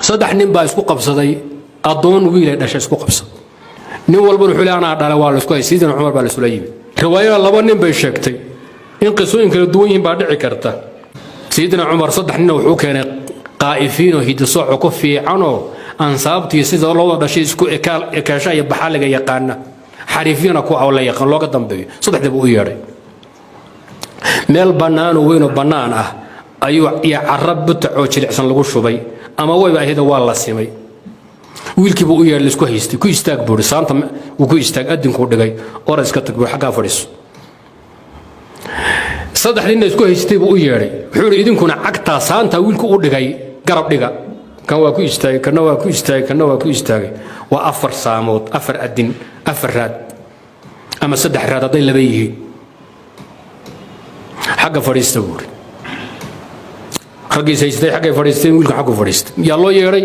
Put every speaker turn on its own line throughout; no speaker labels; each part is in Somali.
صدح نبا اسكو قبصدي أظن ويل داش اسكو قبصد نين والبا وحول أنا على والو اسكو سيدنا عمر بن سليم رواية لبا نبا شيكتي إن قصوين كلا دوين بعد عكرته سيدنا عمر صدح نين وحو كان قائفين وهيدسوع كفي عنه أنصابتي سيدنا الله داش اسكو إكاشا يبحالك يقانا حريفين أكو أولا يقان لوقت دنبي صدح دبو ياري meel bannaan oo weyn oo bannaan ah ayuu carab butaco jilicsan lagu shubay ama wayba ahida waa la simay wiilkiiba u yeelay isku haystay ku istaag buuri saanta uu ku istaag adinku dhigay oo iska tag buu xagaa fadhiiso saddex nin isku haystay buu u yeelay wuxuu idinkuna cagta saanta wiilku u dhigay garab dhiga kan waa ku istaagay kana waa ku istaagay kana waa ku istaagay waa afar saamood afar adin afar raad ama saddex raad haday laba yihiin حق فريست بوري حق سيستي حق فريستين ويلك حق فريست يلا يري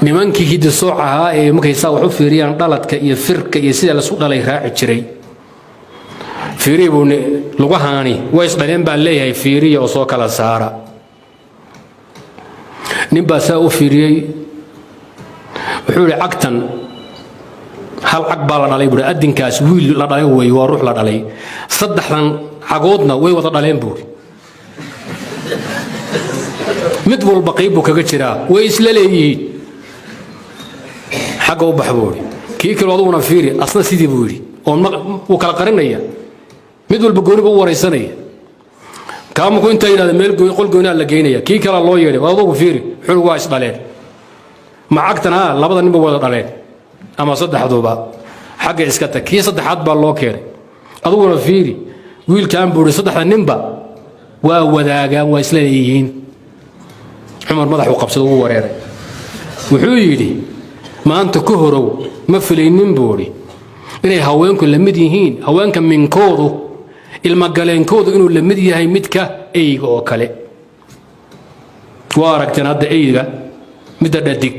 nimankii hidda soocaha ee markay saa wax u fiiriyaan dhaladka iyo firka iyo sida la soo dhalay raaci jiray fiiribu lagu haani way isdhaleen baa leeyahay fiiriyo oo soo kala saara nin baa saa u fiiriyay wuxuu cagtan hal cag baa la dhalay buu adinkaas wiil la dhalay way waa ruux la dhalay saddexdan cagoodna way wada dhaleen buu mid walba qayb buu kaga jiraa way isla leeyihiin xagga u baxbuuri kii kale waduna fiiri asna sidii buu yiri oo uu kala qarinaya mid walba gooniba u wareysanaya kaama ku inta yiraahdo meel qol gooni la geynaya kii kale loo yeeray wadadu fiiri xul waa is dhaleen ma cagtana labada ninba wada dhaleen ama saddexduba xagga iska tag kii saddexaad baa loo keenay aduguna fiiri wiilkaan buuri saddexda ninba waa wadaagaan waa isla leeyihiin Umar madaxu qabsado uu wareeray wuxuu yiri maanta ku horow ma filaynin buuri inay haweenku la mid yihiin haweenka minkoodu ilma galeenkoodu inuu la mid yahay midka eyga oo kale waa aragteen hadda eyga midda dhadig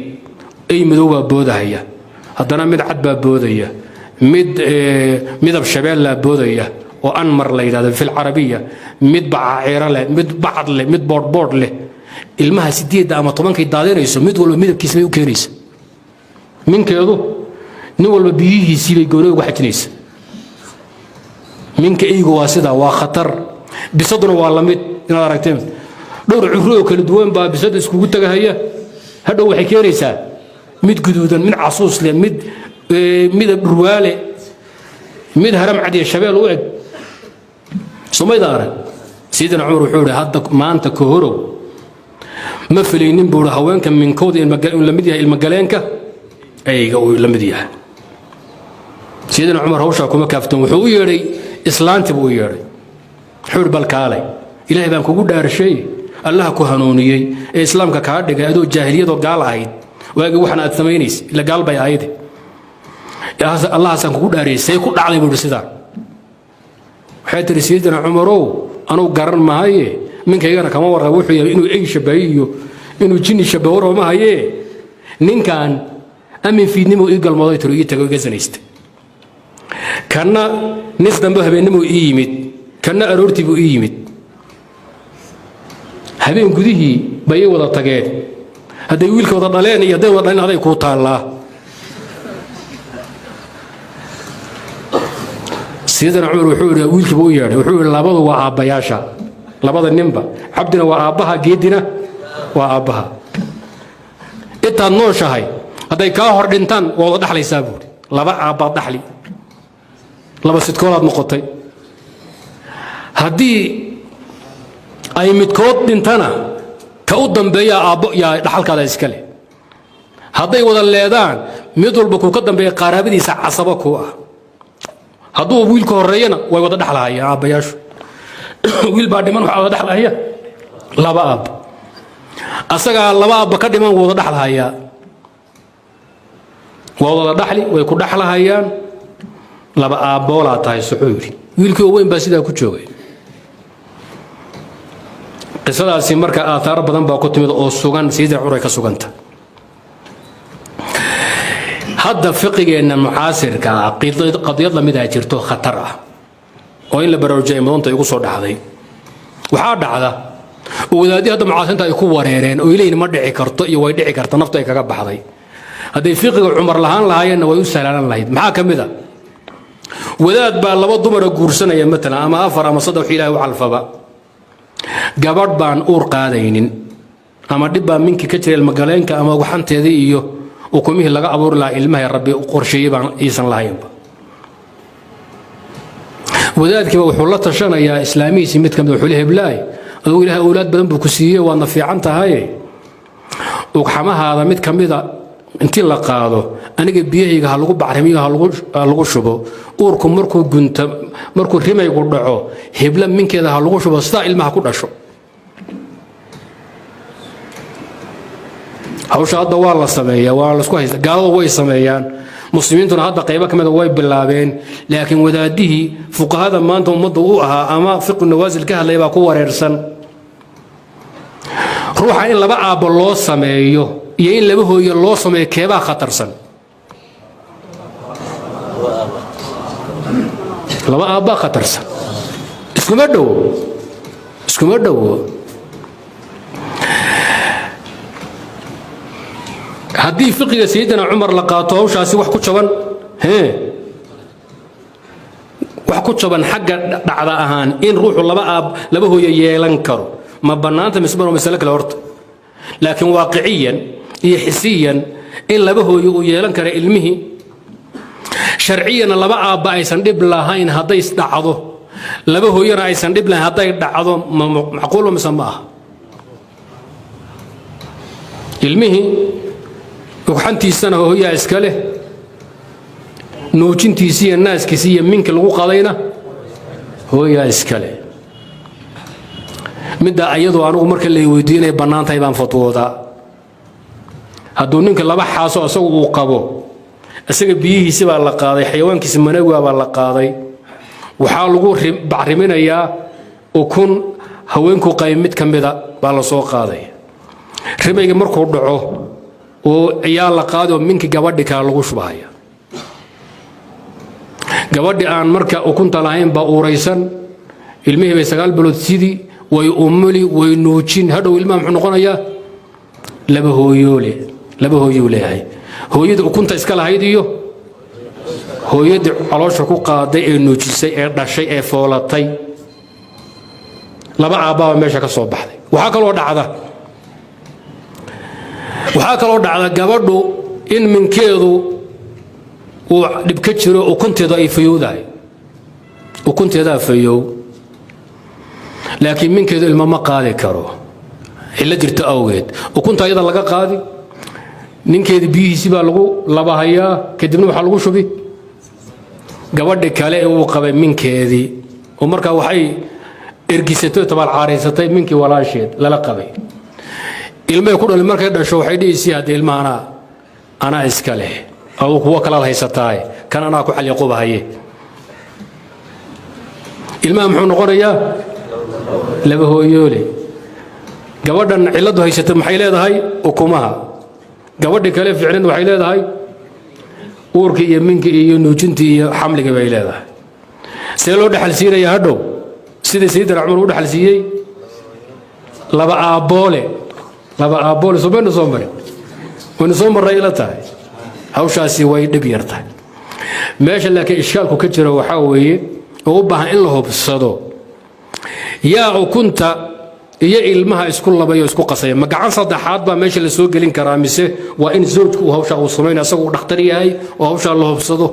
ay madowga boodahaya haddana mid cad baa boodaya midab shabeel la boodaya oo anmar la yiraahdo fil arabiya mid bacaayra leh mid bacad leh mid board leh ilmaha 8 ama 10 daadinayso mid walba midabkiisa ay u keenayso minkeedu nin walba biyihiisii bay gooni ugu xajinaysa minka eeygu waa sida waa khatar bisaduna waa la mid inaad aragteen dhowr curro kala duwan baa bisad iskugu tagahaya hadhow waxay keenaysaa mid guduudan mid casuus leh mid burwaale mid haram cadiya shabeel u eg Somaydaara Sidina Umar wuxuu yiri hadda maanta ka horow ma filaynin buu haweenka minkooda in la mid yahay ilma galeenka ayga uu la mid yahay Sidina Umar hawsha kuma kaaftan wuxuu u yeeray islaanti buu yeeray xur balkaalay ilaahay baan kugu dhaarshay Allah ku hanuuniyay ee islaamka ka dhigay adoo jaahiliyad oo gaal ahayd waagi waxaan aad sameeynaysa ila gaal bay ahayd Allah san kugu dhaarisay ku dhacday buu sidaa waxay tiri Sidina Umar anuu garan maaye minkaygana kama warqab wuxuu yahay inuu ay shabayiyo inuu jinni shabawo ma haye ninkan amin fiidnimo ii galmooday tiro ii tago gasanaysta kana nis dambe habeenimo ii yimid kana aroortii buu ii yimid habeen gudihii bay wada tageen haday wiilka wada dhaleen iyo haday wada dhaleen aday ku taalaa Sidina Umar wuxuu yiri wiilkii buu yeeray wuxuu yiri labadu waa aabayaasha labada ninba abdina waa aabaha geedina waa aabaha inta nooshahay haday ka hor dhintaan wada dhaxlaysaa buu laba aaba dhaxli laba sidkoolaad noqotay hadii ay midkood dhintana ka u dambeeya aabo yaa dhaxalkaada iska leh haday wada leedaan mid walba ku ka dambeeya qaraabadiisa casaba ku ah haduu wiilka horeeyana way wada dhaxlaayaan aabayaashu wiil baa dhiman waxa wada dhaxlaaya laba aab asaga laba aab ka dhiman wada dhaxlaaya wada dhaxli way ku dhaxlaayaan laba aab wala tahay suxuuri wiilkii weyn baa sida ku joogay qisadaasi marka athar badan baa ku timid oo sugan Sidina Umar ka suganta hadda fiqigeena mucaasirka qadiyad la mid ah jirto khatar ah oo in la baraarujiyo maanta igu soo dhaxday waxa dhacda wadaadii hadda macaasinta ay ku wareereen oo ilayna ma dhici karto iyo way dhici karto nafta ay kaga baxday haday fiqiga Umar lahaan lahaayeen way u salaalan lahayd maxaa kamida wadaad baa laba dumar guursanaya matala ama afar ama saddex ilaahay u calfaba gabadh baan uur qaadaynin ama dibba minki ka jiray magaleenka ama waxanteedii iyo ukumihi laga abuur la ilmaha rabbi qorsheeyay baan iisan lahaynba wadaadkii wuxuu la tashanayaa islaamiisi mid kamid wuxuu leeyahay bilaay adoo ilaahay awlaad badan buu ku siiyay waana fiican tahay xamahaada mid kamida intii la qaado aniga biyahayga lagu bacrimiyo lagu shubo uurku markuu gunta markuu rimaygu dhaco hebla minkeeda lagu shubo sida ilmaha ku dhasho hawsha hadda waa la sameeyaa waa la isku haysta gaalada way sameeyaan muslimiintuna hadda qaybo kamida way bilaabeen laakiin wadaadihii fuqahada maanta ummadda u ahaa ama fiqh nawaasil ka hadlay baa ku wareersan ruuxa in laba aabo loo sameeyo iyo in laba hooyo loo sameeyo keebaa khatarsan laba aaba khatarsan iskuma dhow haddii fiqiga sayyidina Umar la qaato hawshaasi wax ku jaban wax ku jaban xagga dhacda ahaan in ruuxu laba hooyo yeelan karo ما بنانت مسبر ومسلك الأرض لكن واقعيا حسيا إن لبه يلان كره علمه شرعيا لبا أبا يسندب لها إن هذا يستعضه لبه يرى يسندب لها هذا يدعضه معقول ومسماه علمه وحنتي السنة وهي إسكاله نوجنتي سي الناس كسي منك الوقا علينا هو إسكاله midda ayadu anigu marka la weydiinay banaantay baan fatwooda haduu ninka laba xaaso asagu uu qabo asaga biyihiisa baa la qaaday xayawaankiisa managa baa la qaaday waxa lagu bacriminayaa ukun haweenku qaymid kamida baa la soo qaaday rimayga markuu dhaco oo ayaa la qaado minki gabadhi ka lagu shubahaya gabadhi aan marka ukunta lahayn ba uuraysan ilmihi bay 9 bilood sidii way umuli way nuujin hadhow ilmaha muxuu noqonayaa laba hooyoole hay hooyada ukunta iska lahayd iyo hooyada caloosha ku qaaday ee nuujisay ee dhashay ee foolatay laba aabaa meesha ka soo baxday waxa kaloo dhacda gabadhu in minkeedu uu dib ka jiro ukunteeda ay fayowdahay ukunteeda fayow laakiin minkeedu ilma ma qaadi karo illa jirta awgeed ukunta ayada laga qaadi ninkeeda biyihiisa baa lagu labahayaa kadibna waxa lagu shubi gabadha kale ee uu qabay minkeedii oo marka waxay ergisatay tabaal caareysatay minkii walaasheed lala qabay ilmaha ku dhalay markay dhasho waxay dhiisay hada ilmaha ana iska leh aw kuwa kala haysataay kan ana ku xal yaqobahaye ilmaha muxuu noqonayaa laba hooyoole gabadhan ciladu haysata maxay leedahay ukumaha gabadha kale ficilin waxay leedahay uurka iyo minka iyo nuujinta iyo xamliga bay leedahay see loo dhaxal siinaya hadhow sida sayyidina Umar u dhaxal siiyay laba aaboole soobana soo maray ila tahay hawshaasi way dhib yartahay meesha laakiin ishkaalku ka jiro waxa weeye oo u baahan in la hubsado yaa ukunta iyo ilmaha isku labayo isku qasay ma gacan saddexaad baa meesha la soo gelin karaa mise waa in zawjku uu hawsha uu sameeyo asagu dhakhtar yahay oo hawsha la hubsado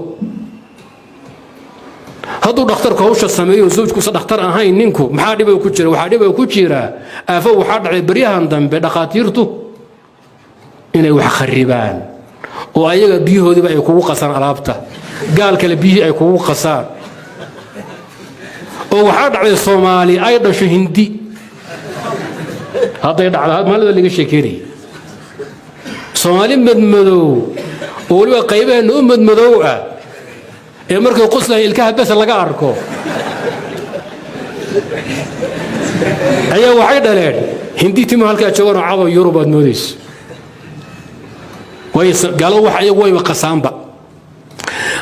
hadduu dhakhtarku hawsha sameeyo zawjku dhakhtar ahayn ninku maxaa dhib ku jira waxa dhib ku jira aafo waxa dhacay baryahan dambe dhaqaatiirtu inay wax kharibaan oo ayaga biyahoodiba ay kugu qasaan alaabta gaal kale biyi ay kugu qasaan oo waxa dhacay Soomaali ay dhasho Hindi هذا يدعى ماذا اللي شكيري صومالي مدمدو ولو قيبه انه مدمدوه ee markay qosla ilkaha bas laga arko ayaa waxay dhaleen Hindi timo halka joogan cado Yurub aad moodis way galo wax ayagu way qasaanba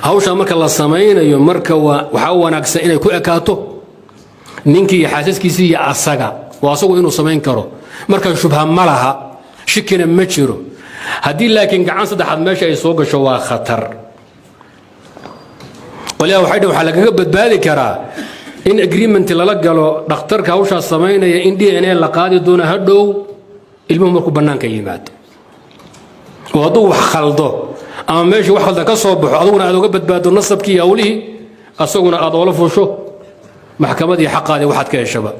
hawsha marka la sameeynayo marka waxa wanaagsan inay ku ekaato ninkii xaasaskiisa iyo asaga وأصوغ إنه سمين كرو مركز شبهة ملها شكنا مجرو هدي لكن قعان صدح ماشي يسوق شوا خطر وليا وحيد وحلقة بدبالي كرا إن أجريمنت اللي لقى دكتور كاوشا السمين يا إندي أنا لقادي دون هدو المهم ركوب بنان كيمات وضوح خلده أما ماشي واحد كصوب أدونا أدو بدبادو نصب كي أوليه أسوقنا أدوله فوشو محكمة دي حق هذه واحد كي شباب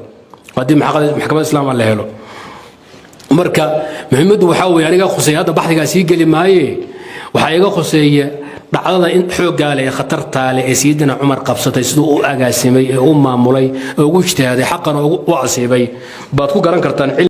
قديم محكمة الإسلام الله له مركا محمد وحاول يعني خصي هذا بحث قاسي قال معي وحاجة خصي dhacdada in xoogga leh khatarta leh ee Sayyidina Umar qabsatay sidoo uu agaasimay ee uu maamulay ugu ijtihaaday xaqan oo u asiibay baad ku garan kartaan